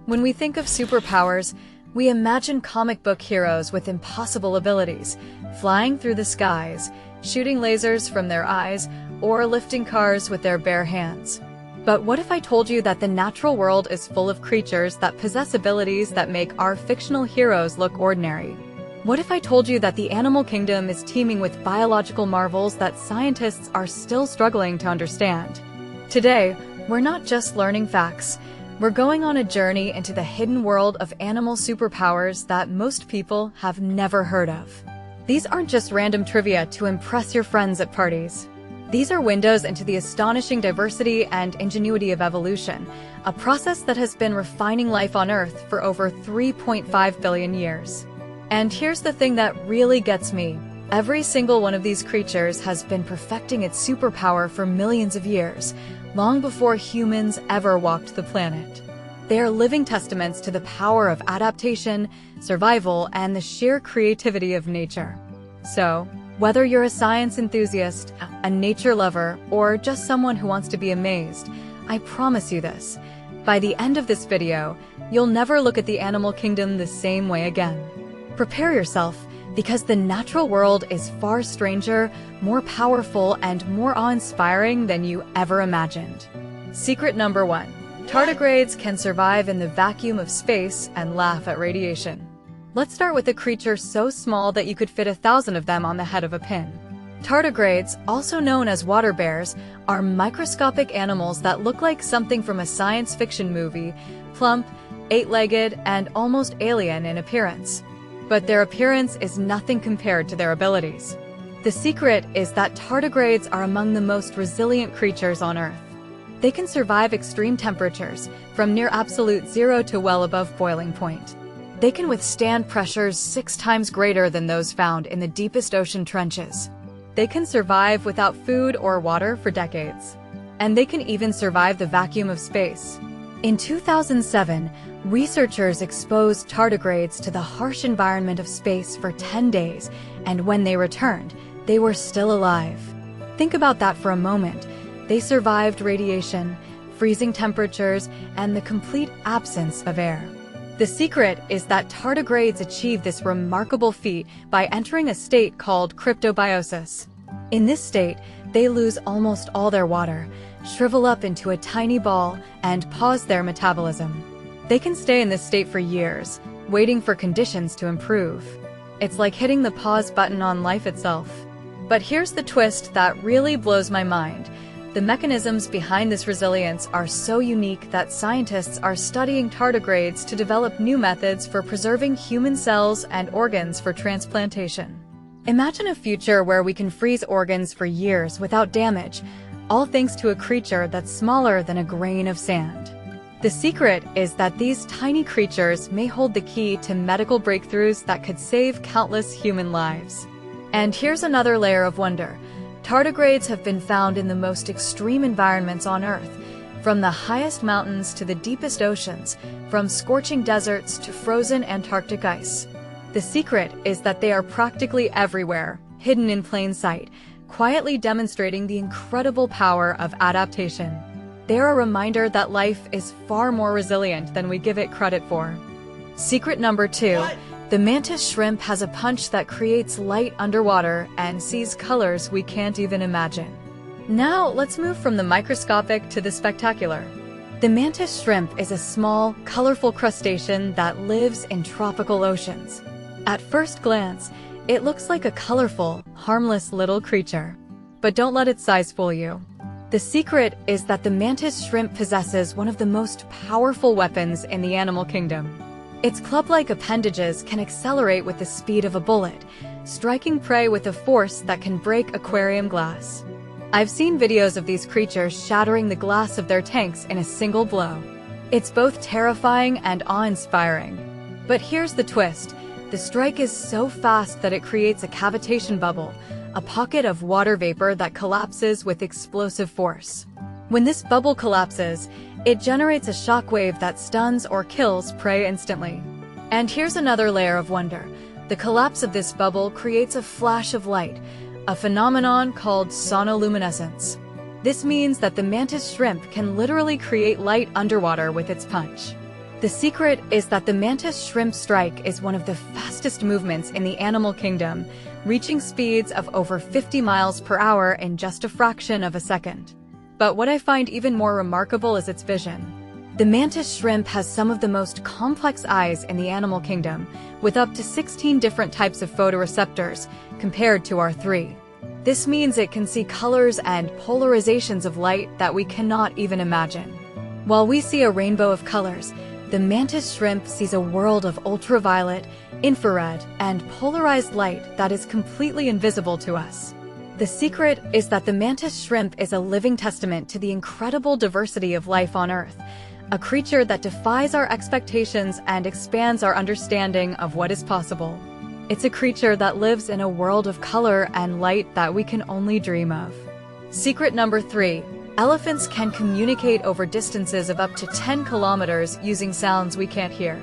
When we think of superpowers, we imagine comic book heroes with impossible abilities, flying through the skies, shooting lasers from their eyes, or lifting cars with their bare hands. But what if I told you that the natural world is full of creatures that possess abilities that make our fictional heroes look ordinary? What if I told you that the animal kingdom is teeming with biological marvels that scientists are still struggling to understand? Today, we're not just learning facts. We're going on a journey into the hidden world of animal superpowers that most people have never heard of. These aren't just random trivia to impress your friends at parties. These are windows into the astonishing diversity and ingenuity of evolution, a process that has been refining life on Earth for over 3.5 billion years. And here's the thing that really gets me. Every single one of these creatures has been perfecting its superpower for millions of years, long before humans ever walked the planet. They are living testaments to the power of adaptation, survival, and the sheer creativity of nature. So, whether you're a science enthusiast, a nature lover, or just someone who wants to be amazed, I promise you this. By the end of this video, you'll never look at the animal kingdom the same way again. Prepare yourself, because the natural world is far stranger, more powerful, and more awe-inspiring than you ever imagined. Secret number 1. Tardigrades can survive in the vacuum of space and laugh at radiation. Let's start with a creature so small that you could fit 1,000 of them on the head of a pin. Tardigrades, also known as water bears, are microscopic animals that look like something from a science fiction movie, plump, 8-legged, and almost alien in appearance. But their appearance is nothing compared to their abilities. The secret is that tardigrades are among the most resilient creatures on Earth. They can survive extreme temperatures, from near absolute zero to well above boiling point. They can withstand pressures 6 times greater than those found in the deepest ocean trenches. They can survive without food or water for decades. And they can even survive the vacuum of space. In 2007, researchers exposed tardigrades to the harsh environment of space for 10 days, and when they returned, they were still alive. Think about that for a moment. They survived radiation, freezing temperatures, and the complete absence of air. The secret is that tardigrades achieve this remarkable feat by entering a state called cryptobiosis. In this state, they lose almost all their water, shrivel up into a tiny ball, and pause their metabolism. They can stay in this state for years, waiting for conditions to improve. It's like hitting the pause button on life itself. But here's the twist that really blows my mind. The mechanisms behind this resilience are so unique that scientists are studying tardigrades to develop new methods for preserving human cells and organs for transplantation. Imagine a future where we can freeze organs for years without damage, all thanks to a creature that's smaller than a grain of sand. The secret is that these tiny creatures may hold the key to medical breakthroughs that could save countless human lives. And here's another layer of wonder. Tardigrades have been found in the most extreme environments on Earth, from the highest mountains to the deepest oceans, from scorching deserts to frozen Antarctic ice. The secret is that they are practically everywhere, hidden in plain sight, quietly demonstrating the incredible power of adaptation. They're a reminder that life is far more resilient than we give it credit for. Secret number 2. The mantis shrimp has a punch that creates light underwater and sees colors we can't even imagine. Now, let's move from the microscopic to the spectacular. The mantis shrimp is a small, colorful crustacean that lives in tropical oceans. At first glance, it looks like a colorful, harmless little creature. But don't let its size fool you. The secret is that the mantis shrimp possesses one of the most powerful weapons in the animal kingdom. Its club-like appendages can accelerate with the speed of a bullet, striking prey with a force that can break aquarium glass. I've seen videos of these creatures shattering the glass of their tanks in a single blow. It's both terrifying and awe-inspiring. But here's the twist. The strike is so fast that it creates a cavitation bubble, a pocket of water vapor that collapses with explosive force. When this bubble collapses, it generates a shockwave that stuns or kills prey instantly. And here's another layer of wonder. The collapse of this bubble creates a flash of light, a phenomenon called sonoluminescence. This means that the mantis shrimp can literally create light underwater with its punch. The secret is that the mantis shrimp strike is one of the fastest movements in the animal kingdom, reaching speeds of over 50 miles per hour in just a fraction of a second. But what I find even more remarkable is its vision. The mantis shrimp has some of the most complex eyes in the animal kingdom, with up to 16 different types of photoreceptors, compared to our 3. This means it can see colors and polarizations of light that we cannot even imagine. While we see a rainbow of colors, the mantis shrimp sees a world of ultraviolet, infrared, and polarized light that is completely invisible to us. The secret is that the mantis shrimp is a living testament to the incredible diversity of life on Earth, a creature that defies our expectations and expands our understanding of what is possible. It's a creature that lives in a world of color and light that we can only dream of. Secret number 3. Elephants can communicate over distances of up to 10 kilometers using sounds we can't hear.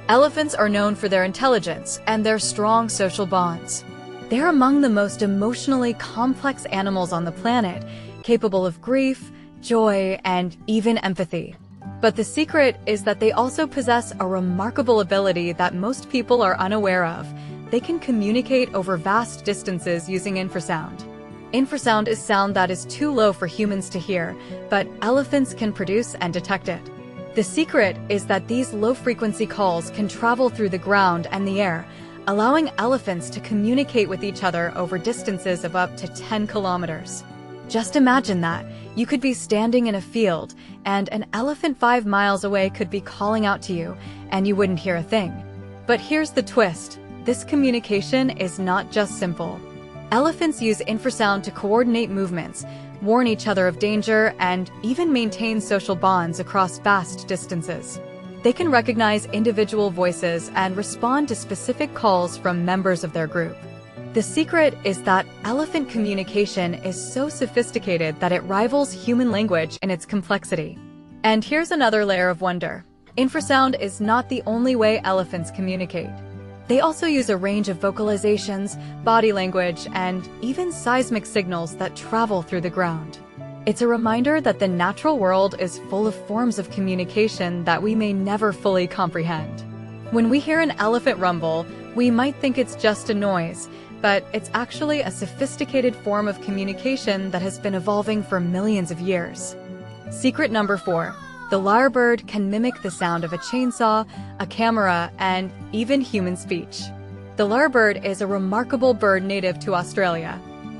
Elephants are known for their intelligence and their strong social bonds. They're among the most emotionally complex animals on the planet, capable of grief, joy, and even empathy. But the secret is that they also possess a remarkable ability that most people are unaware of. They can communicate over vast distances using infrasound. Infrasound is sound that is too low for humans to hear, but elephants can produce and detect it. The secret is that these low-frequency calls can travel through the ground and the air, allowing elephants to communicate with each other over distances of up to 10 kilometers. Just imagine that. You could be standing in a field, and an elephant 5 miles away could be calling out to you, and you wouldn't hear a thing. But here's the twist. This communication is not just simple. Elephants use infrasound to coordinate movements, warn each other of danger, and even maintain social bonds across vast distances. They can recognize individual voices and respond to specific calls from members of their group. The secret is that elephant communication is so sophisticated that it rivals human language in its complexity. And here's another layer of wonder. Infrasound is not the only way elephants communicate. They also use a range of vocalizations, body language, and even seismic signals that travel through the ground. It's a reminder that the natural world is full of forms of communication that we may never fully comprehend. When we hear an elephant rumble, we might think it's just a noise, but it's actually a sophisticated form of communication that has been evolving for millions of years. Secret number 4. The lyrebird can mimic the sound of a chainsaw, a camera, and even human speech. The lyrebird is a remarkable bird native to Australia.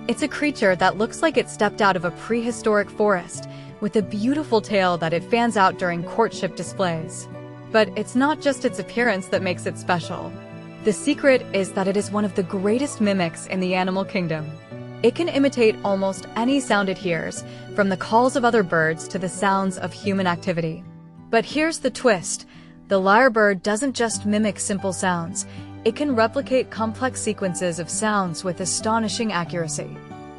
It's a creature that looks like it stepped out of a prehistoric forest, with a beautiful tail that it fans out during courtship displays. But it's not just its appearance that makes it special. The secret is that it is one of the greatest mimics in the animal kingdom. It can imitate almost any sound it hears, from the calls of other birds to the sounds of human activity. But here's the twist. The lyrebird doesn't just mimic simple sounds. It can replicate complex sequences of sounds with astonishing accuracy.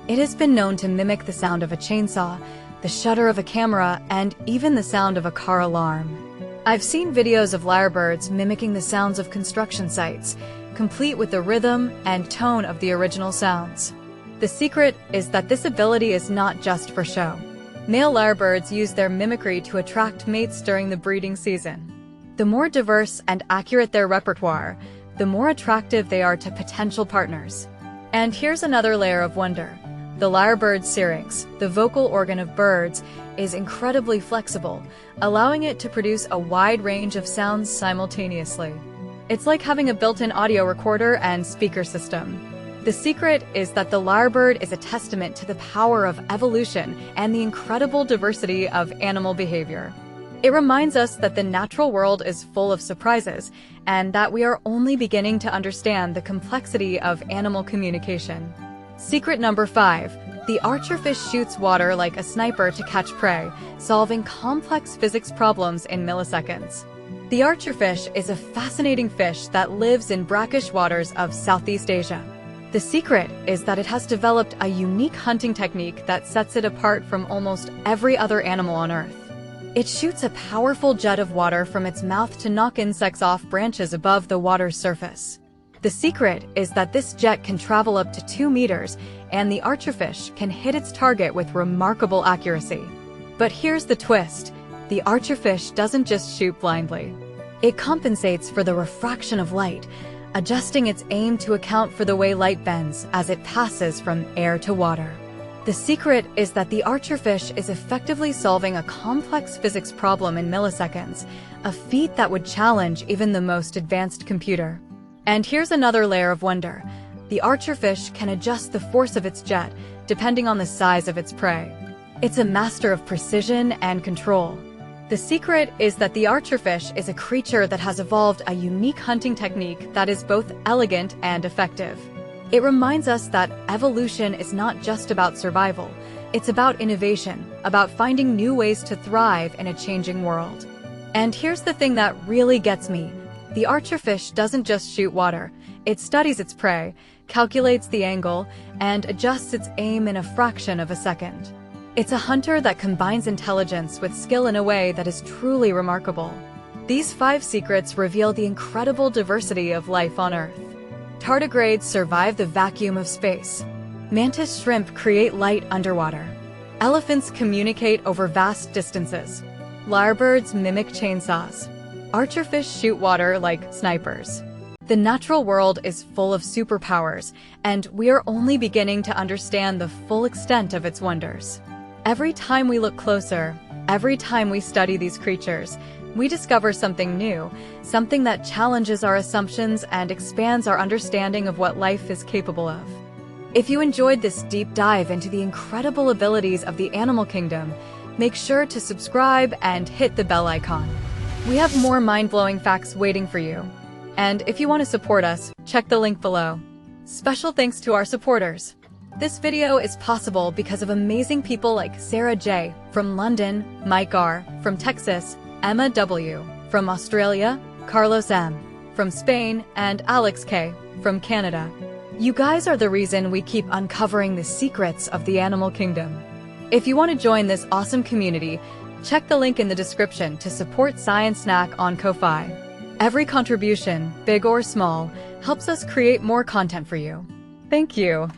It has been known to mimic the sound of a chainsaw, the shudder of a camera, and even the sound of a car alarm. I've seen videos of lyrebirds mimicking the sounds of construction sites, complete with the rhythm and tone of the original sounds. The secret is that this ability is not just for show. Male lyrebirds use their mimicry to attract mates during the breeding season. The more diverse and accurate their repertoire, the more attractive they are to potential partners. And here's another layer of wonder. The lyrebird's syrinx, the vocal organ of birds, is incredibly flexible, allowing it to produce a wide range of sounds simultaneously. It's like having a built-in audio recorder and speaker system. The secret is that the lyrebird is a testament to the power of evolution and the incredible diversity of animal behavior. It reminds us that the natural world is full of surprises, and that we are only beginning to understand the complexity of animal communication. Secret number 5. The archerfish shoots water like a sniper to catch prey, solving complex physics problems in milliseconds. The archerfish is a fascinating fish that lives in brackish waters of Southeast Asia. The secret is that it has developed a unique hunting technique that sets it apart from almost every other animal on Earth. It shoots a powerful jet of water from its mouth to knock insects off branches above the water's surface. The secret is that this jet can travel up to 2 meters, and the archerfish can hit its target with remarkable accuracy. But here's the twist. The archerfish doesn't just shoot blindly. It compensates for the refraction of light, adjusting its aim to account for the way light bends as it passes from air to water. The secret is that the Archerfish is effectively solving a complex physics problem in milliseconds, a feat that would challenge even the most advanced computer. And here's another layer of wonder. The Archerfish can adjust the force of its jet, depending on the size of its prey. It's a master of precision and control. The secret is that the Archerfish is a creature that has evolved a unique hunting technique that is both elegant and effective. It reminds us that evolution is not just about survival. It's about innovation, about finding new ways to thrive in a changing world. And here's the thing that really gets me. The Archerfish doesn't just shoot water. It studies its prey, calculates the angle, and adjusts its aim in a fraction of a second. It's a hunter that combines intelligence with skill in a way that is truly remarkable. These 5 secrets reveal the incredible diversity of life on Earth. Tardigrades survive the vacuum of space. Mantis shrimp create light underwater. Elephants communicate over vast distances. Lyrebirds mimic chainsaws. Archerfish shoot water like snipers. The natural world is full of superpowers, and we are only beginning to understand the full extent of its wonders. Every time we look closer, every time we study these creatures, we discover something new, something that challenges our assumptions and expands our understanding of what life is capable of. If you enjoyed this deep dive into the incredible abilities of the animal kingdom, make sure to subscribe and hit the bell icon. We have more mind-blowing facts waiting for you. And if you want to support us, check the link below. Special thanks to our supporters. This video is possible because of amazing people like Sarah J. from London, Mike R. from Texas, Emma W. from Australia, Carlos M. from Spain, and Alex K. from Canada. You guys are the reason we keep uncovering the secrets of the animal kingdom. If you want to join this awesome community, check the link in the description to support Science Snack on Ko-Fi. Every contribution, big or small, helps us create more content for you. Thank you.